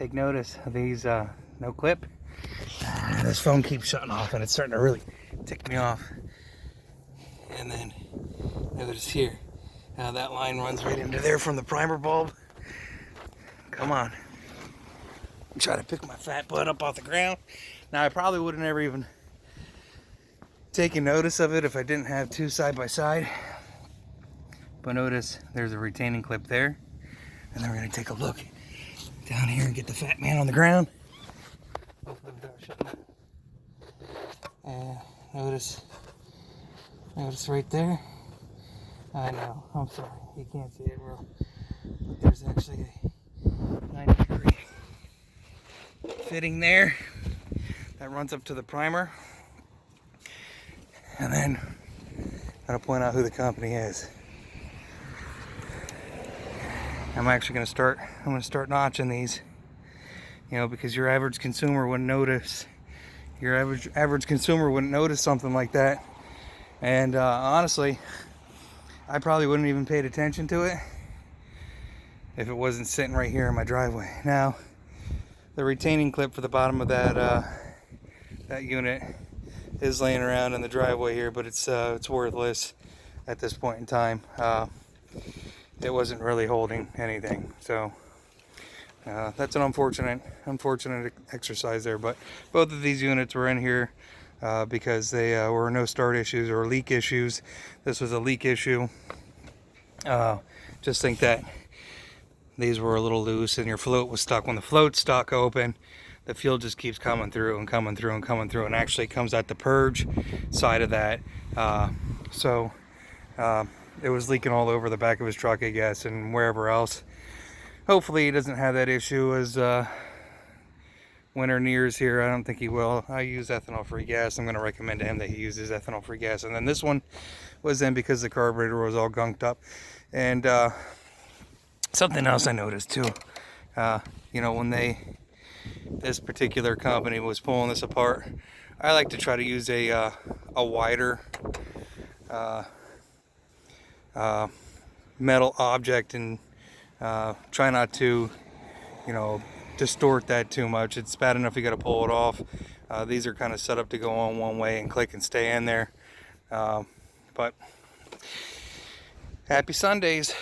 take notice of these no clip. This phone keeps shutting off and it's starting to really tick me off. And then notice here how that line runs right into there from the primer bulb. Come on. I'm trying to pick my fat butt up off the ground. Now I probably would have never even taken notice of it if I didn't have two side by side. But notice there's a retaining clip there. And then we're going to take a look down here and get the fat man on the ground. Hopefully without shutting. And notice right there. I know, I'm sorry, you can't see it real. But there's actually a 90-degree fitting there that runs up to the primer. And then I'm going to point out who the company is. I'm actually going to start notching these, you know, because your average consumer wouldn't notice. Your average consumer wouldn't notice something like that. And honestly, I probably wouldn't even paid attention to it if it wasn't sitting right here in my driveway. Now, the retaining clip for the bottom of that unit is laying around in the driveway here, but it's worthless at this point in time. It wasn't really holding anything, so that's an unfortunate exercise there. But both of these units were in here because they were no start issues or leak issues. This was a leak issue. Just think that these were a little loose and your float was stuck. When the float's stuck open, the fuel just keeps coming through and coming through and coming through, and actually comes out the purge side of that. It was leaking all over the back of his truck, I guess, and wherever else. Hopefully he doesn't have that issue as winter nears here. I don't think he will. I use ethanol-free gas. I'm going to recommend to him that he uses ethanol-free gas. And then this one was in because the carburetor was all gunked up. And something else I noticed too, you know, when this particular company was pulling this apart, I like to try to use a wider metal object and try not to, you know, distort that too much. It's bad enough you got to pull it off. These are kind of set up to go on one way and click and stay in there. But happy Sundays.